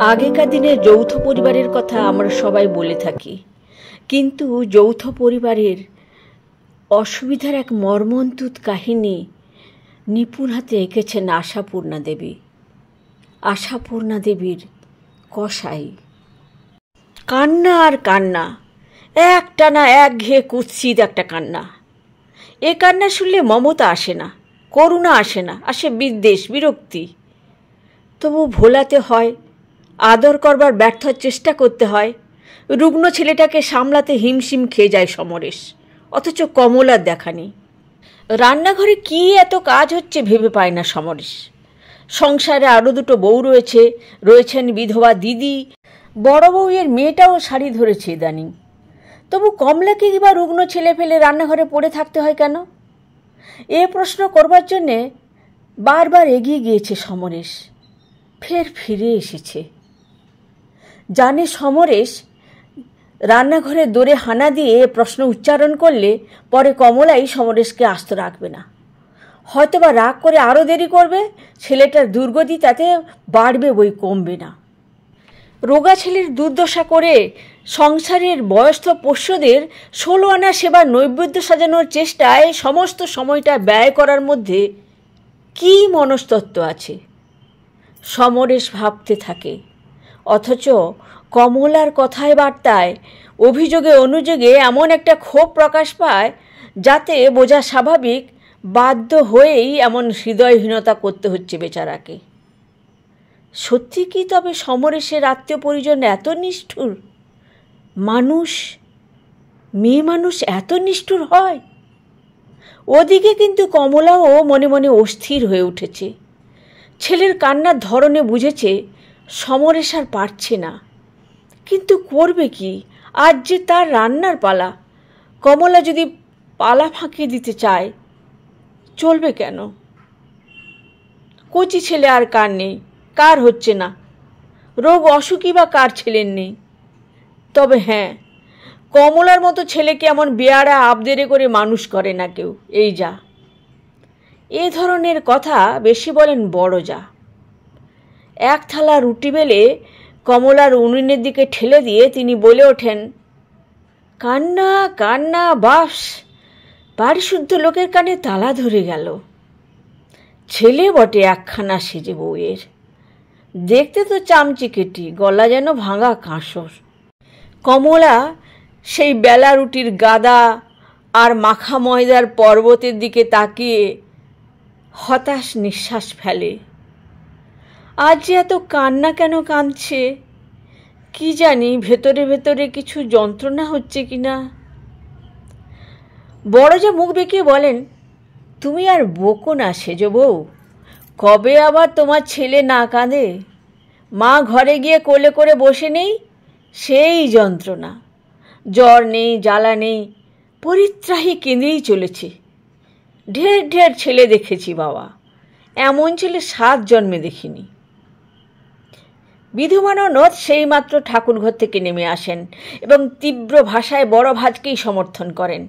আগেকার দিনের যৌথ পরিবারের কথা আমরা সবাই বলে থাকি, কিন্তু যৌথ পরিবারের অসুবিধার এক মর্মন্তুদ কাহিনী নিপুণ হাতে এঁকেছেন আশাপূর্ণা দেবী। আশাপূর্ণা দেবীর কসাই। কান্না আর কান্না, একটানা একঘেয়ে কুৎসিত একটা কান্না। এ কান্না শুনলে মমতা আসে না, করুণা আসে না, আসে বিদ্বেষ, বিরক্তি। তবু ভোলাতে হয়, আদর করবার ব্যর্থ চেষ্টা করতে হয়। রুগ্ন ছেলেটাকে সামলাতে হিমশিম খেয়ে যায় সমরেশ, অথচ কমলার দেখা নেই। রান্নাঘরে কি এত কাজ হচ্ছে ভেবে পায় না সমরেশ। সংসারে আরও দুটো বউ রয়েছেন বিধবা দিদি, বড় বউয়ের মেয়েটাও শাড়ি ধরেছে ইদানিং। তবু কমলাকে কিংবা রুগ্ন ছেলে ফেলে রান্নাঘরে পড়ে থাকতে হয় কেন? এ প্রশ্ন করবার জন্যে বারবার এগিয়ে গিয়েছে সমরেশ, ফের ফিরে এসেছে। জানে সমরেশ রান্নাঘরের দোরে হানা দিয়ে প্রশ্ন উচ্চারণ করলে পরে কমলাই সমরেশকে আস্ত রাখবে না, হয়তোবা রাগ করে আরও দেরি করবে। ছেলেটার দুর্গতি তাতে বাড়বে, বই কমবে না। রোগা ছেলের দুর্দশা করে সংসারের বয়স্ক পোষ্যদের 16 আনা সেবার নৈবেদ্য সাজানোর চেষ্টায় সমস্ত সময়টা ব্যয় করার মধ্যে কী মনস্তত্ত্ব আছে সমরেশ ভাবতে থাকে। অথচ কমলার কথায় বার্তায়, অভিযোগে অনুযোগে এমন একটা ক্ষোভ প্রকাশ পায় যাতে বোঝা স্বাভাবিক বাধ্য হয়েই এমন হৃদয়হীনতা করতে হচ্ছে বেচারাকে। সত্যি কি তবে সমরেশের আত্মীয় পরিজন এত নিষ্ঠুর? মানুষ, মেয়ে মানুষ এত নিষ্ঠুর হয়? ওদিকে কিন্তু কমলাও মনে মনে অস্থির হয়ে উঠেছে। ছেলের কান্নার ধরনে বুঝেছে সমরেশ আর পারছে না, কিন্তু করবে কি? আজ যে তার রান্নার পালা। কমলা যদি পালা ফাঁকিয়ে দিতে চায়, চলবে কেন? কচি ছেলে আর কার নেই, কার হচ্ছে না? রোগ অসুখই বা কার ছেলের নেই? তবে হ্যাঁ, কমলার মতো ছেলেকে এমন বেয়ারা আবদেরে করে মানুষ করে না কেউ, এই যা। এ ধরনের কথা বেশি বলেন বড় যা। এক থালা রুটি বেলে কমলার উনুনের দিকে ঠেলে দিয়ে তিনি বলে ওঠেন, কান্না কান্না বাস, বাড়িশুদ্ধ লোকের কানে তালা ধরে গেল। ছেলে বটে একখানা সেজে বউয়ের, দেখতে তো চামচিকেটি, গলা যেন ভাঙা কাঁসর। কমলা সেই বেলা রুটির গাদা আর মাখা ময়দার পর্বতের দিকে তাকিয়ে হতাশ নিঃশ্বাস ফেলে। আজ যে এত কান্না কেন কাঁদছে? কি জানি ভেতরে ভেতরে কিছু যন্ত্রণা হচ্ছে কিনা। বড় যা মুখ বেঁকিয়ে বলেন, তুমি আর বকো না সেজ বউ, কবে আবার তোমার ছেলে না কাঁদে? মা ঘরে গিয়ে কোলে করে বসে নেই, সেই যন্ত্রণা। জ্বর নেই, জ্বালা নেই, পরিত্রাহী কেঁদেই চলেছে। ঢের ঢের ছেলে দেখেছি বাবা, এমন ছেলে 7 জন্মে দেখিনি। বিধুমাননদ সেইমাত্র ঠাকুরঘর থেকে নেমে আসেন এবং তীব্র ভাষায় বড় ভাজকেই সমর্থন করেন।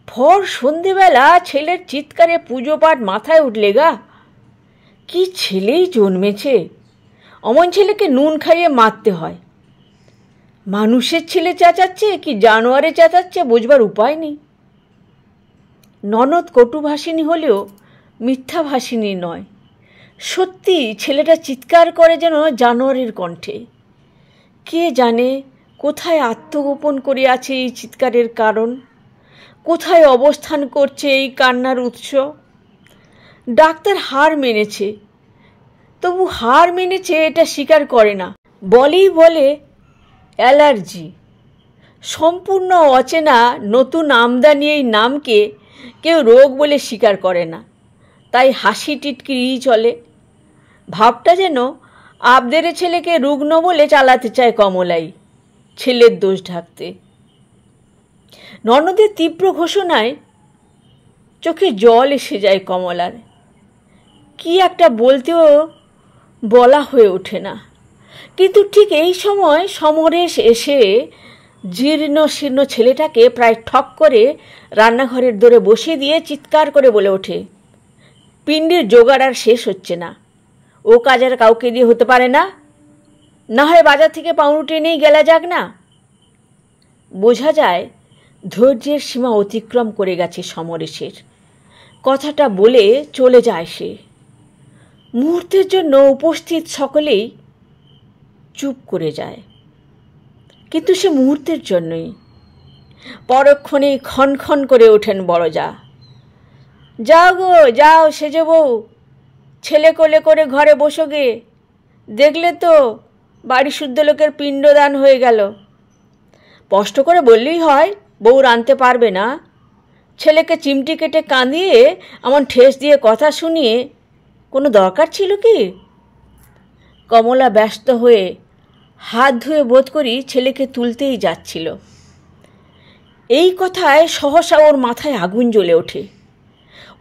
ভোর সন্ধেবেলা ছেলের চিৎকারে পুজো পাঠ মাথায় উঠলে গা। কি ছেলেই জন্মেছে, অমন ছেলেকে নুন খাইয়ে মারতে হয়। মানুষের ছেলে চেঁচাচ্ছে কি জানোয়ারে চেঁচাচ্ছে বুঝবার উপায় নেই। ননদ কটুভাষিনী হলেও মিথ্যাভাষিনী নয়। সত্যি ছেলেটা চিৎকার করে যেন জানোয়ারের কণ্ঠে। কে জানে কোথায় আত্মগোপন করে আছে এই চিৎকারের কারণ, কোথায় অবস্থান করছে এই কান্নার উৎস। ডাক্তার হার মেনেছে, তবু হার মেনেছে এটা স্বীকার করে না। বলেই বলে অ্যালার্জি। সম্পূর্ণ অচেনা নতুন আমদানি এই নামকে কেউ রোগ বলে স্বীকার করে না, তাই হাসি টিটকিরিই চলে। ভাবটা যেন আবদেরে ছেলেকে রুগ্ন বলে চালাতে চায় কমলাই, ছেলের দোষ ঢাকতে। ননদের তীব্র ঘোষণায় চোখে জল এসে যায় কমলার। কি একটা বলতেও বলা হয়ে ওঠে না। কিন্তু ঠিক এই সময় সমরেশ এসে জীর্ণ শীর্ণ ছেলেটাকে প্রায় ঠক করে রান্নাঘরের দোরে বসিয়ে দিয়ে চিৎকার করে বলে ওঠে, পিণ্ডির জোগাড় আর শেষ হচ্ছে না, ও কাজ আর কাউকে দিয়ে হতে পারে না। না হয় বাজার থেকে পাউরুটি এনেই গেলা যাক না। বোঝা যায় ধৈর্যের সীমা অতিক্রম করে গেছে সমরেশের। কথাটা বলে চলে যায় সে। মুহূর্তের জন্য উপস্থিত সকলেই চুপ করে যায়, কিন্তু সে মুহূর্তের জন্যই। পরক্ষণেই ক্ষণ ক্ষণ করে ওঠেন বড়জা। যাও গো যাও সেজে বউ, ছেলে কোলে করে ঘরে বসো গে। দেখলে তো বাড়ি শুদ্ধ লোকের পিণ্ডদান হয়ে গেল। স্পষ্ট করে বললেই হয় বউ রাঁধতে পারবে না। ছেলেকে চিমটি কেটে কাঁদিয়ে এমন ঠেস দিয়ে কথা শুনিয়ে কোনো দরকার ছিল কি? কমলা ব্যস্ত হয়ে হাত ধুয়ে বোধ করি ছেলেকে তুলতেই যাচ্ছিল। এই কথায় সহসা ওর মাথায় আগুন জ্বলে ওঠে।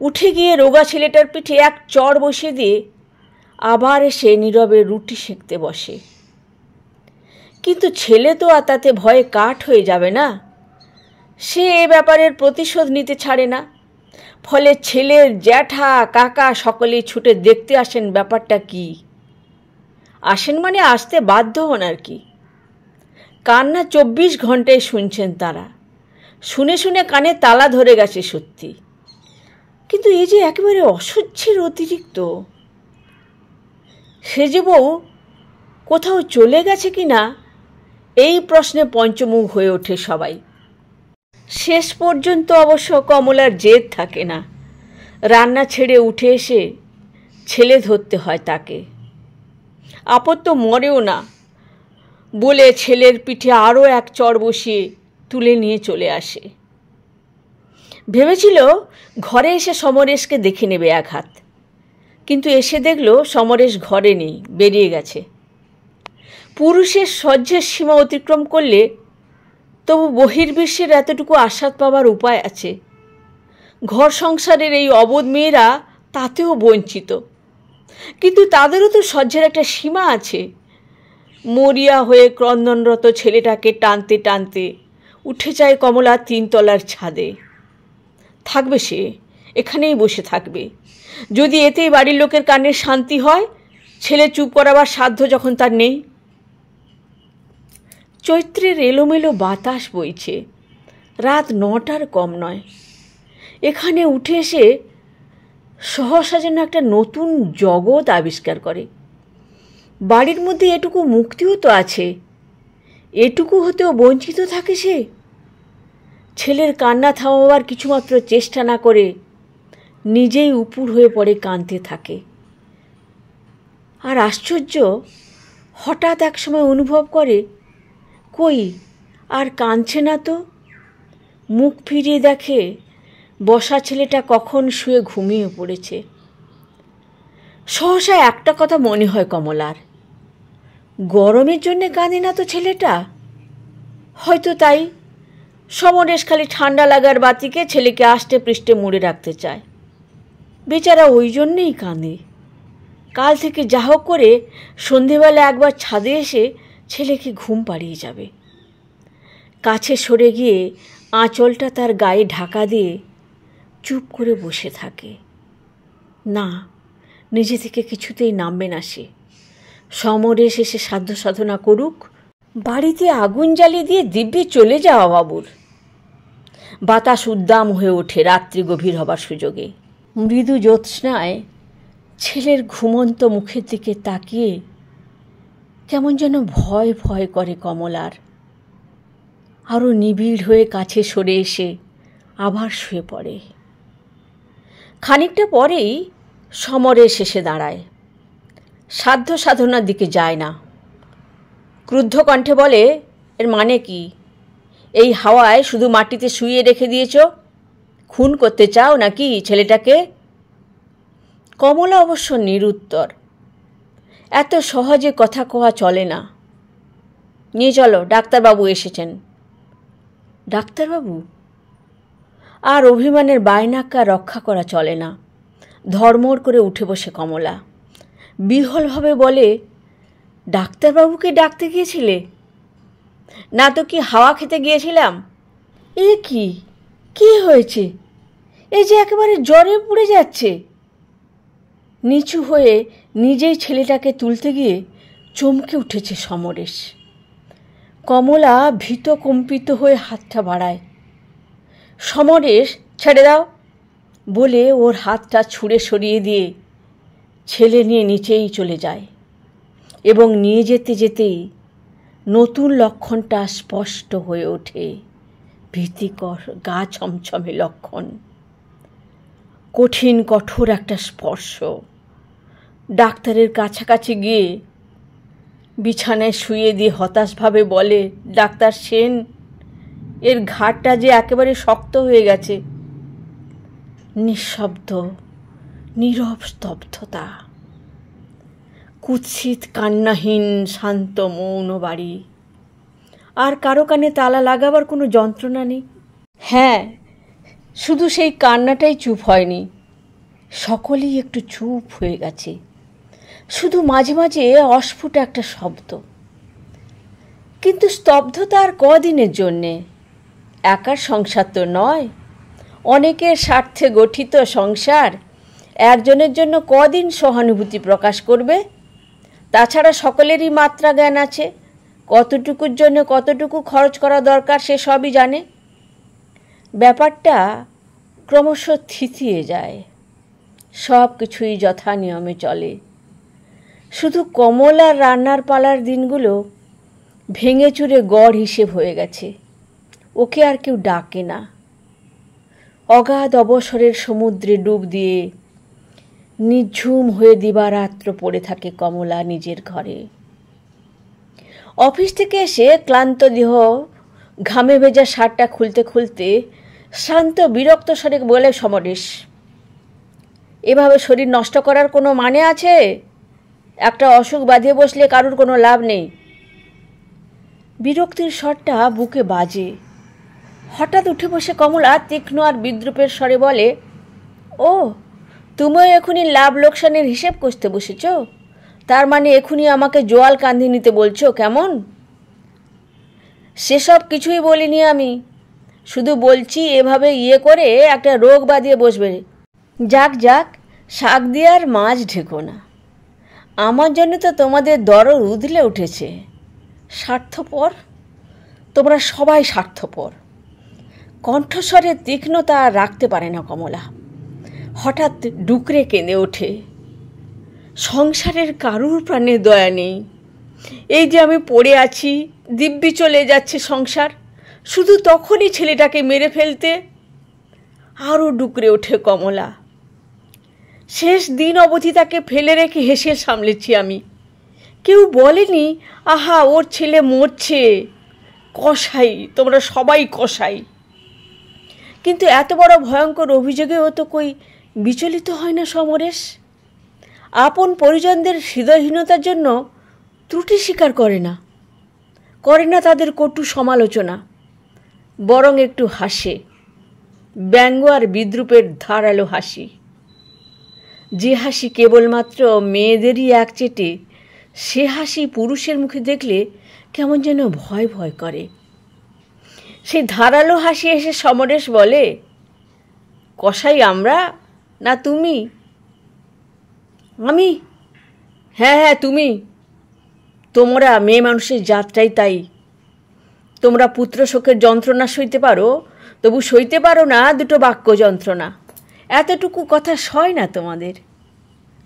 উঠে গিয়ে রোগা ছেলেটার পিঠে এক চড় বসিয়ে দিয়ে আবার এসে নীরবে রুটি সেঁকতে বসে। কিন্তু ছেলে তো আর তাতে ভয়ে কাঠ হয়ে যাবে না। সে এ ব্যাপারের প্রতিশোধ নিতে ছাড়ে না। ফলে ছেলের জ্যাঠা কাকা সকলেই ছুটে দেখতে আসেন ব্যাপারটা কি। আসেন মানে আসতে বাধ্য হন আর কি। কান্না 24 ঘন্টায় শুনছেন তারা। শুনে শুনে কানে তালা ধরে গেছে সত্যি। কিন্তু এই যে একেবারে অসহ্যের অতিরিক্ত। সেজে বউ কোথাও চলে গেছে কি না এই প্রশ্নে পঞ্চমুখ হয়ে ওঠে সবাই। শেষ পর্যন্ত অবশ্য কমলার জেদ থাকে না। রান্না ছেড়ে উঠে এসে ছেলে ধরতে হয় তাকে। আপদ তো মরেও না বলে ছেলের পিঠে আরও এক চড় বসিয়ে তুলে নিয়ে চলে আসে। ভেবেছিল ঘরে এসে সমরেশকে দেখে নেবে এক হাত, কিন্তু এসে দেখল সমরেশ ঘরে নেই, বেরিয়ে গেছে। পুরুষের সহ্যের সীমা অতিক্রম করলে তবু বহির্বিশ্বের এতটুকু আস্বাদ পাবার উপায় আছে। ঘর সংসারের এই অবোধ মেয়েরা তাতেও বঞ্চিত, কিন্তু তাদেরও তো সহ্যের একটা সীমা আছে। মরিয়া হয়ে ক্রন্দনরত ছেলেটাকে টানতে টানতে উঠে যায় কমলা 3 তলার ছাদে। থাকবে সে, এখানেই বসে থাকবে। যদি এতেই বাড়ির লোকের কানে শান্তি হয়, ছেলে চুপ করাবার সাধ্য যখন তার নেই। চৈত্রের এলোমেলো বাতাস বইছে। রাত 9টার কম নয়। এখানে উঠে এসে সহসা যেন একটা নতুন জগৎ আবিষ্কার করে। বাড়ির মধ্যে এটুকু মুক্তিও তো আছে, এটুকু হতেও বঞ্চিত থাকে সে। ছেলের কান্না থামাবার কিছুমাত্র চেষ্টা না করে নিজেই উপুর হয়ে পড়ে কাঁদতে থাকে। আর আশ্চর্য, হঠাৎ একসময় অনুভব করে কই আর কাঁদছে না তো। মুখ ফিরিয়ে দেখে বসা ছেলেটা কখন শুয়ে ঘুমিয়ে পড়েছে। সহসা একটা কথা মনে হয় কমলার, গরমের জন্যে কাঁদে না তো ছেলেটা। হয়তো তাই সমরেশ খালি ঠান্ডা লাগার বাতিকে ছেলেকে আষ্টে পৃষ্ঠে মুড়ে রাখতে চায়। বেচারা ওই জন্যেই কাঁদে। কাল থেকে যা হোক করে সন্ধেবেলা একবার ছাদে এসে ছেলেকে ঘুম পাড়িয়ে যাবে। কাছে সরে গিয়ে আঁচলটা তার গায়ে ঢাকা দিয়ে চুপ করে বসে থাকে। না, নিজে থেকে কিছুতেই নামবে না সে। সমরেশ এসে সাধ্য সাধনা করুক, বাড়িতে আগুন জ্বালিয়ে দিয়ে দিব্যি চলে যাওয়া বাবুর। বাতাস উদ্দাম হয়ে ওঠে রাত্রি গভীর হবার সুযোগে। মৃদু জ্যোৎস্নায় ছেলের ঘুমন্ত মুখের দিকে তাকিয়ে কেমন যেন ভয় ভয় করে কমলার। আরও নিবিড় হয়ে কাছে সরে এসে আবার শুয়ে পড়ে। খানিকটা পরেই সমরেশ এসে দাঁড়ায়। সাধ্য সাধনার দিকে যায় না। ক্রুদ্ধ কণ্ঠে বলে, এর মানে কি? এই হাওয়ায় শুধু মাটিতে শুইয়ে রেখে দিয়েছ? খুন করতে চাও নাকি ছেলেটাকে? কমলা অবশ্য নিরুত্তর। এত সহজে কথা কওয়া চলে না। নিয়ে চলো, ডাক্তারবাবু এসেছেন। ডাক্তারবাবু? আর অভিমানের বায়নাক্কা রক্ষা করা চলে না। ধর্মর করে উঠে বসে কমলা। বিহ্বলভাবে বলে, ডাক্তারবাবুকে ডাকতে গিয়েছিলে? না তো কি হাওয়া খেতে গিয়েছিলাম। এ কি, কি হয়েছে? এই যে একেবারে জ্বরে পুড়ে যাচ্ছে। নিচু হয়ে নিজেই ছেলেটাকে তুলতে গিয়ে চমকে উঠেছে সমরেশ। কমলা ভীত কম্পিত হয়ে হাতটা বাড়ায়। সমরেশ, ছেড়ে দাও বলে ওর হাতটা ছুঁড়ে সরিয়ে দিয়ে ছেলে নিয়ে নিচেই চলে যায় এবং নিয়ে যেতে যেতেই নতুন লক্ষণটা স্পষ্ট হয়ে ওঠে। ভীতিকর, গা ছমছমে লক্ষণ, কঠিন কঠোর একটা স্পর্শ। ডাক্তারের কাছাকাছি গিয়ে বিছানায় শুয়ে দিয়ে হতাশভাবে বলে, ডাক্তার সেন, এর ঘাড়টা যে একেবারে শক্ত হয়ে গেছে। নিঃশব্দ, নীরব স্তব্ধতা, কুৎসিত কান্নাহীন শান্ত মৌন বাড়ি। আর কারো কানে তালা লাগাবার কোনো যন্ত্রণা নেই। হ্যাঁ, শুধু সেই কান্নাটাই চুপ হয়নি, সকলেই একটু চুপ হয়ে গেছে। শুধু মাঝে মাঝে অস্ফুট একটা শব্দ। কিন্তু স্তব্ধতা আর কদিনের জন্যে? একার সংসার তো নয়, অনেকের স্বার্থে গঠিত সংসার। একজনের জন্য কদিন সহানুভূতি প্রকাশ করবে? তাছাড়া সকলেরই মাত্রা জ্ঞান আছে, কতটুকুর জন্য কতটুকু খরচ করা দরকার সে সবই জানে। ব্যাপারটা ক্রমশ থিতিয়ে যায়, সব কিছুই যথা নিয়মে চলে। শুধু কমলার রান্নার পালার দিনগুলো ভেঙে চুরে গড় হিসেব হয়ে গেছে। ওকে আর কেউ ডাকে না। অগাধ অবসরের সমুদ্রে ডুব দিয়ে নিঝুম হয়ে দিবারাত্র পড়ে থাকে কমলা নিজের ঘরে। অফিস থেকে এসে ক্লান্ত দেহ ঘামে ভেজা শার্টটা খুলতে খুলতে শান্ত বিরক্ত স্বরে বলে সমরেশ, এভাবে শরীর নষ্ট করার কোনো মানে আছে? একটা অসুখ বাঁধিয়ে বসলে কারুর কোনো লাভ নেই। বিরক্তির স্বরটা বুকে বাজে। হঠাৎ উঠে বসে কমলা তীক্ষ্ণ আর বিদ্রুপের স্বরে বলে, ও, তুমিও এখনই লাভ লোকসানের হিসেব কষতে বসেছ? তার মানে এখনই আমাকে জোয়াল কাঁধে নিতে বলছো, কেমন? সেসব কিছুই বলিনি আমি, শুধু বলছি এভাবে করে একটা রোগ বাঁধিয়ে বসবে। যাক যাক, শাক দিয়ে আর মাছ ঢেকো না। আমার জন্য তো তোমাদের দরদ উধলে উঠেছে। স্বার্থপর, তোমরা সবাই স্বার্থপর। কণ্ঠস্বরের তীক্ষ্ণতা আর রাখতে পারে না কমলা। হঠাৎ ডুকরে কেঁদে ওঠে। সংসারের কারুর প্রাণে দয়া নেই। এই যে আমি পড়ে আছি, দিব্যি চলে যাচ্ছে সংসার, শুধু তখনই ছেলেটাকে মেরে ফেলতে। আরও ডুকরে ওঠে কমলা। শেষ দিন অবধি তাকে ফেলে রেখে হেসে সামলেছি আমি। কেউ বলেনি, আহা ওর ছেলে মরছে। কসাই, তোমরা সবাই কসাই। কিন্তু এত বড় ভয়ঙ্কর অভিযোগেও তো কই বিচলিত হয় না সমরেশ। আপন পরিজনদের হৃদয়হীনতার জন্য ত্রুটি স্বীকার করে না তাদের কটু সমালোচনা, বরং একটু হাসে, ব্যঙ্গ আর বিদ্রুপের ধারালো হাসি। যে হাসি কেবলমাত্র মেয়েদেরই একচেটে, সে হাসি পুরুষের মুখে দেখলে কেমন যেন ভয় ভয় করে। সেই ধারালো হাসি এসে সমরেশ বলে, কসাই আমরা না তুমি? আমি? হ্যাঁ, তুমি। তোমরা মেয়ে মানুষের জাতটাই তাই। তোমরা পুত্র শোকের যন্ত্রণা সইতে পারো, তবু সইতে পারো না দুটো বাক্য যন্ত্রণা। এতটুকু কথা সয় না তোমাদের,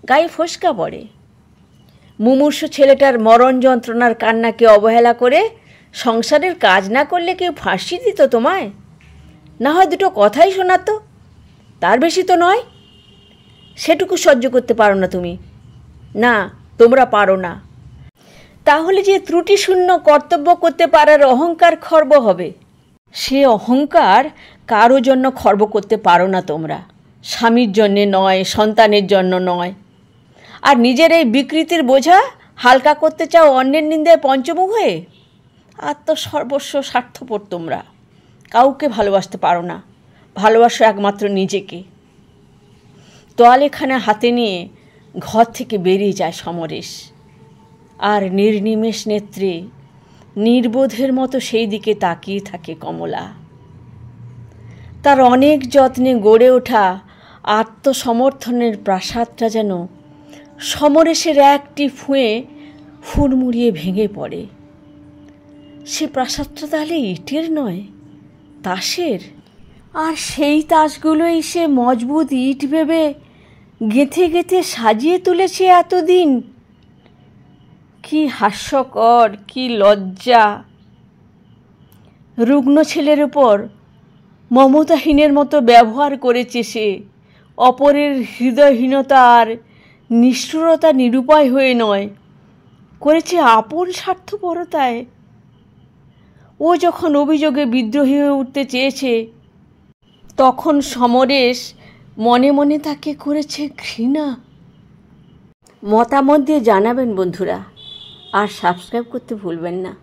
গায়ে ফোসকা পড়ে। মুমূর্ষু ছেলেটার মরণ যন্ত্রণার কান্নাকে অবহেলা করে সংসারের কাজ না করলে কেউ ফাঁসি দিত তোমায়? না হয় দুটো কথাই শোনাতো, তার বেশি তো নয়। সেটুকু সহ্য করতে পারো না তুমি। না, তোমরা পারো না। তাহলে যে ত্রুটিশূন্য কর্তব্য করতে পারার অহংকার খর্ব হবে, সে অহংকার কারো জন্য খর্ব করতে পারো না তোমরা। স্বামীর জন্যে নয়, সন্তানের জন্য নয়। আর নিজের এই বিকৃতির বোঝা হালকা করতে চাও অন্যের নিন্দায় পঞ্চমুখ হয়ে। আত্মসর্বস্ব স্বার্থপর তোমরা। কাউকে ভালোবাসতে পারো না, ভালোবাসো একমাত্র নিজেকে। তোয়ালেখানা হাতে নিয়ে ঘর থেকে বেরিয়ে যায় সমরেশ। আর নির্নিমেষ নেত্রে নির্বোধের মতো সেই দিকে তাকিয়ে থাকে কমলা। তার অনেক যত্নে গড়ে ওঠা আত্মসমর্থনের প্রাসাদটা যেন সমরেশের একটি ফুঁয়ে হুড়মুড়িয়ে ভেঙে পড়ে। সে প্রাসাদটা তাহলে ইটের নয়, তাসের। আর সেই তাসগুলোই সে মজবুত ইট ভেবে গেঁথে গেঁথে সাজিয়ে তুলেছে এতদিন। কি হাস্যকর, কি লজ্জা! রুগ্ন ছেলের উপর মমতাহীনের মতো ব্যবহার করেছে সে, অপরের হৃদয়হীনতা আর নিষ্ঠুরতা নিরুপায় হয়ে নয়, করেছে আপন স্বার্থপরতায়। ও যখন অভিযোগে বিদ্রোহী হয়ে উঠতে চেয়েছে, তখন সমরেশ মনে মনে তাকে করেছে ঘৃণা। মতামত দিয়ে জানাবেন বন্ধুরা, আর সাবস্ক্রাইব করতে ভুলবেন না।